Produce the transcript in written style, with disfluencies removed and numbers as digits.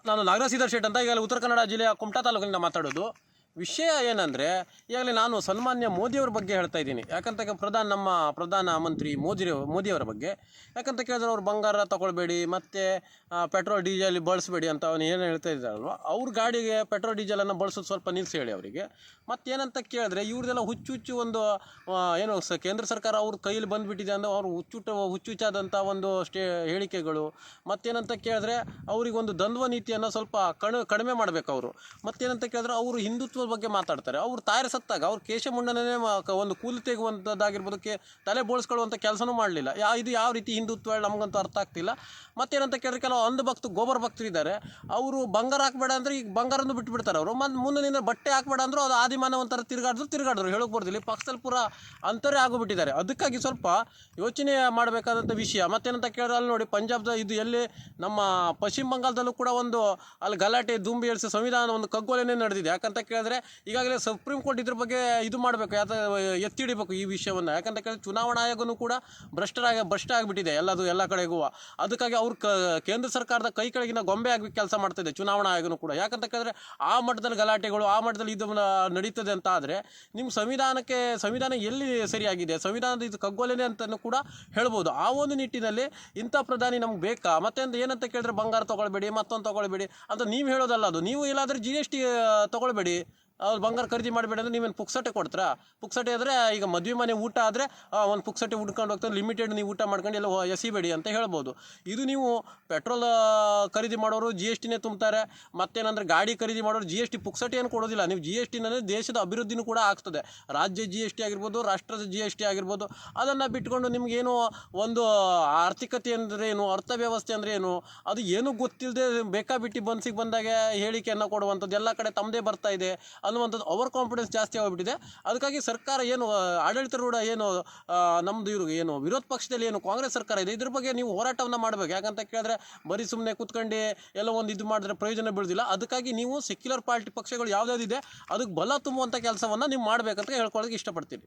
ನಾನು ನಾಗರಾಜ್ ಶ್ರೀಧರ್ ಶೆಟ್ ಅಂತ ಈಗಾಗಲೇ ಉತ್ತರ ಕನ್ನಡ ಜಿಲ್ಲೆಯ ಕುಮಟಾ ತಾಲೂಕಿನಿಂದ ಮಾತಾಡೋದು. ವಿಷಯ ಏನಂದರೆ, ಈಗಾಗಲೇ ನಾನು ಸನ್ಮಾನ್ಯ ಮೋದಿಯವರ ಬಗ್ಗೆ ಹೇಳ್ತಾ ಇದ್ದೀನಿ. ಯಾಕಂತ ನಮ್ಮ ಪ್ರಧಾನಮಂತ್ರಿ ಮೋದಿಯವರ ಬಗ್ಗೆ. ಯಾಕಂತ ಕೇಳಿದ್ರೆ ಅವ್ರು ಬಂಗಾರ ತೊಗೊಳ್ಬೇಡಿ ಮತ್ತು ಪೆಟ್ರೋಲ್ ಡೀಸೆಲ್ ಬಳಸಬೇಡಿ ಅಂತ ಅವನು ಏನು ಹೇಳ್ತಾ ಇದ್ದಾರಲ್ವ, ಅವ್ರ ಗಾಡಿಗೆ ಪೆಟ್ರೋಲ್ ಡೀಸೆಲನ್ನು ಬಳಸೋದು ಸ್ವಲ್ಪ ನಿಲ್ಲಿಸಿ ಹೇಳಿ ಅವರಿಗೆ. ಮತ್ತೇನಂತ ಕೇಳಿದ್ರೆ, ಇವ್ರದ್ದೆಲ್ಲ ಹುಚ್ಚು ಒಂದು ಏನು ಕೇಂದ್ರ ಸರ್ಕಾರ ಅವ್ರ ಕೈಯಲ್ಲಿ ಬಂದುಬಿಟ್ಟಿದೆ ಅಂದರೆ ಅವ್ರು ಹುಚ್ಚುಚ್ಚಾದಂಥ ಒಂದು ಹೇಳಿಕೆಗಳು. ಮತ್ತೇನಂತ ಕೇಳಿದ್ರೆ, ಅವರಿಗೊಂದು ದ್ವಂದ್ವ ನೀತಿಯನ್ನು ಸ್ವಲ್ಪ ಕಡಿಮೆ ಮಾಡಬೇಕು ಅವರು. ಮತ್ತೇನಂತ ಕೇಳಿದ್ರೆ, ಅವರು ಹಿಂದುತ್ವದ ಬಗ್ಗೆ ಮಾತಾಡ್ತಾರೆ. ಅವ್ರು ತಾಯಿರ ಸತ್ತಾಗ ಅವ್ರು ಕೇಶಮುಂಡನೇ ಒಂದು ಕೂಲಿ ತೆಗುವಂಥದ್ದಾಗಿರ್ಬೋದು, ತಲೆ ಬೋಳಿಸ್ಕೊಳ್ಳುವಂಥ ಕೆಲಸನೂ ಮಾಡಲಿಲ್ಲ. ಇದು ಯಾವ ರೀತಿ ಹಿಂದುತ್ವ ನಮಗಂತೂ ಅರ್ಥ ಆಗ್ತಿಲ್ಲ. ಮತ್ತೇನಂತ ಕೇಳಿದ್ರೆ, ಕೆಲವು ಗೋಬರ್ ಭಕ್ತರು ಇದ್ದಾರೆ. ಅವರು ಬಂಗಾರ ಹಾಕಬೇಡ ಅಂದರೆ ಈಗ ಬಂಗಾರನ್ನು ಬಿಟ್ಬಿಡ್ತಾರೆ ಅವರು. ಮತ್ತು ಮುಂದಿನಿಂದ ಬಟ್ಟೆ ಹಾಕಬೇಡ ಅಂದರೂ ಅದು ಆದಿಮಾನವ ಒಂಥರ ತಿರುಗಾಡಿದ್ರು ಹೇಳೋಕೆ ಬರ್ದಿಲ್ಲ. ಪಕ್ಷದಲ್ಲಿ ಪೂರ ಅಂತರೇ ಆಗಿಬಿಟ್ಟಿದ್ದಾರೆ. ಅದಕ್ಕಾಗಿ ಸ್ವಲ್ಪ ಯೋಚನೆ ಮಾಡಬೇಕಾದಂಥ ವಿಷಯ. ಮತ್ತೇನಂತ ಕೇಳಿದ್ರೆ, ಅಲ್ಲಿ ನೋಡಿ ಪಂಜಾಬ್ದ ಇದು ಎಲ್ಲಿ ನಮ್ಮ ಪಶ್ಚಿಮ ಬಂಗಾಳದಲ್ಲೂ ಕೂಡ ಒಂದು ಅಲ್ಲಿ ಗಲಾಟೆ ದುಂಬಿ ಏಳಿಸಿ ಸಂವಿಧಾನ ಒಂದು ಕಗ್ಗೊಲೆನೇ ನಡೆದಿದೆ. ಯಾಕಂತ ಕೇಳಿದ್ರೆ, ಈಗಾಗಲೇ ಸುಪ್ರೀಂ ಕೋರ್ಟ್ ಇದ್ರ ಬಗ್ಗೆ ಇದು ಮಾಡಬೇಕು, ಎತ್ತಿ ಹಿಡಿಬೇಕು ಈ ವಿಷಯವನ್ನು. ಯಾಕಂತ ಕೇಳಿದ್ರೆ, ಚುನಾವಣಾ ಆಯೋಗನೂ ಕೂಡ ಭ್ರಷ್ಟ ಆಗಿಬಿಟ್ಟಿದೆ ಎಲ್ಲ ಕಡೆಗೂ. ಅದಕ್ಕಾಗಿ ಅವ್ರು ಕೇಂದ್ರ ಸರ್ಕಾರದ ಕೈ ಕೆಳಗಿನ ಗೊಂಬೆ ಆಗಿ ಕೆಲಸ ಮಾಡ್ತಿದೆ ಚುನಾವಣಾ ಆಯೋಗನೂ ಕೂಡ. ಯಾಕಂತ ಕೇಳಿದ್ರೆ, ಆ ಮಟ್ಟದಲ್ಲಿ ಗಲಾಟೆಗಳು, ಆ ಮಟ್ಟದಲ್ಲಿ ಇದು ನಡೀತದೆ ಅಂತ ಆದರೆ ನಿಮ್ಮ ಸಂವಿಧಾನ ಎಲ್ಲಿ ಸರಿಯಾಗಿದೆ, ಸಂವಿಧಾನದ ಇದು ಕಗ್ಗೊಲೆನೆ ಅಂತಲೂ ಕೂಡ ಹೇಳ್ಬೋದು. ಆ ಒಂದು ನಿಟ್ಟಿನಲ್ಲಿ ಇಂಥ ಪ್ರಧಾನಿ ನಮ್ಗೆ ಬೇಕಾ? ಮತ್ತೆ ಏನಂತ ಕೇಳಿದ್ರೆ, ಬಂಗಾರ ತೊಗೊಳ್ಬೇಡಿ, ಮತ್ತೊಂದು ತೊಗೊಳ್ಬೇಡಿ ಅಂತ ನೀವು ಹೇಳೋದಲ್ಲ. ಅದು ನೀವು ಇಲ್ಲಾಂದರೆ GST ತೊಗೊಳ್ಬೇಡಿ, ಅವ್ರು ಬಂಗಾರ ಖರೀದಿ ಮಾಡಬೇಡಿ ಅಂದರೆ ನೀವೇನು ಪುಕ್ಸಟ್ಟೆ ಕೊಡ್ತೀರಾ? ಪುಕ್ಸಟ್ಟೆ ಆದರೆ ಈಗ ಮದುವೆ ಮನೆ ಊಟ ಆದರೆ ಒಂದು ಪುಕ್ಸಟ್ಟೆ ಉಡ್ಕೊಂಡು ಹೋಗ್ತಾರೆ, ಲಿಮಿಟೆಡ್ ನೀವು ಊಟ ಮಾಡ್ಕೊಂಡು ಎಲ್ಲ ಎಸಿಬೇಡಿ ಅಂತ ಹೇಳ್ಬೋದು. ಇದು ನೀವು ಪೆಟ್ರೋಲ್ ಖರೀದಿ ಮಾಡೋರು GSTನೇ ತುಂಬ್ತಾರೆ. ಮತ್ತೇನಂದರೆ ಗಾಡಿ ಖರೀದಿ ಮಾಡೋರು GST ಪುಕ್ಸಟ್ಟೆ ಏನು ಕೊಡೋದಿಲ್ಲ. ನೀವು GSTನೇ ದೇಶದ ಅಭಿವೃದ್ಧಿನೂ ಕೂಡ ಆಗ್ತದೆ. ರಾಜ್ಯ GST ಆಗಿರ್ಬೋದು, ರಾಷ್ಟ್ರದ GST ಆಗಿರ್ಬೋದು. ಅದನ್ನು ಬಿಟ್ಕೊಂಡು ನಿಮಗೇನು ಒಂದು ಆರ್ಥಿಕತೆ ಅಂದರೆ ಏನು, ಅರ್ಥವ್ಯವಸ್ಥೆ ಅಂದರೆ ಏನು, ಅದು ಏನೂ ಗೊತ್ತಿಲ್ಲದೆ ಬೇಕಾಬಿಟ್ಟು ಬನ್ಸಿಗೆ ಬಂದಾಗ ಹೇಳಿಕೆಯನ್ನು ಕೊಡುವಂಥದ್ದು, ಎಲ್ಲ ಕಡೆ ತಮ್ಮದೇ ಬರ್ತಾ ಇದೆ ಅನ್ನುವಂಥದ್ದು ಓವರ್ ಕಾನ್ಫಿಡೆನ್ಸ್ ಜಾಸ್ತಿ ಆಗಿಬಿಟ್ಟಿದೆ. ಅದಕ್ಕಾಗಿ ಸರ್ಕಾರ ಏನು ಆಡಳಿತಾರೂಢ ಏನು ನಮ್ಮದು ಇವರು ಏನು ವಿರೋಧ ಪಕ್ಷದಲ್ಲಿ ಏನು ಕಾಂಗ್ರೆಸ್ ಸರ್ಕಾರ ಇದೆ, ಇದ್ರ ಬಗ್ಗೆ ನೀವು ಹೋರಾಟವನ್ನು ಮಾಡಬೇಕು. ಯಾಕಂತ ಕೇಳಿದ್ರೆ, ಬರೀ ಸುಮ್ಮನೆ ಕೂತ್ಕೊಂಡು ಎಲ್ಲ ಒಂದು ಇದು ಮಾಡಿದ್ರೆ ಪ್ರಯೋಜನ ಬೀಳೋದಿಲ್ಲ. ಅದಕ್ಕಾಗಿ ನೀವು ಸೆಕ್ಯುಲರ್ ಪಾರ್ಟಿ ಪಕ್ಷಗಳು ಯಾವುದ್ಯಾವುದಿದೆ ಅದಕ್ಕೆ ಬಲ ತುಂಬುವಂಥ ಕೆಲಸವನ್ನು ನೀವು ಮಾಡಬೇಕಂತ ಹೇಳ್ಕೊಳ್ಳೋಕೆ ಇಷ್ಟಪಡ್ತೀನಿ.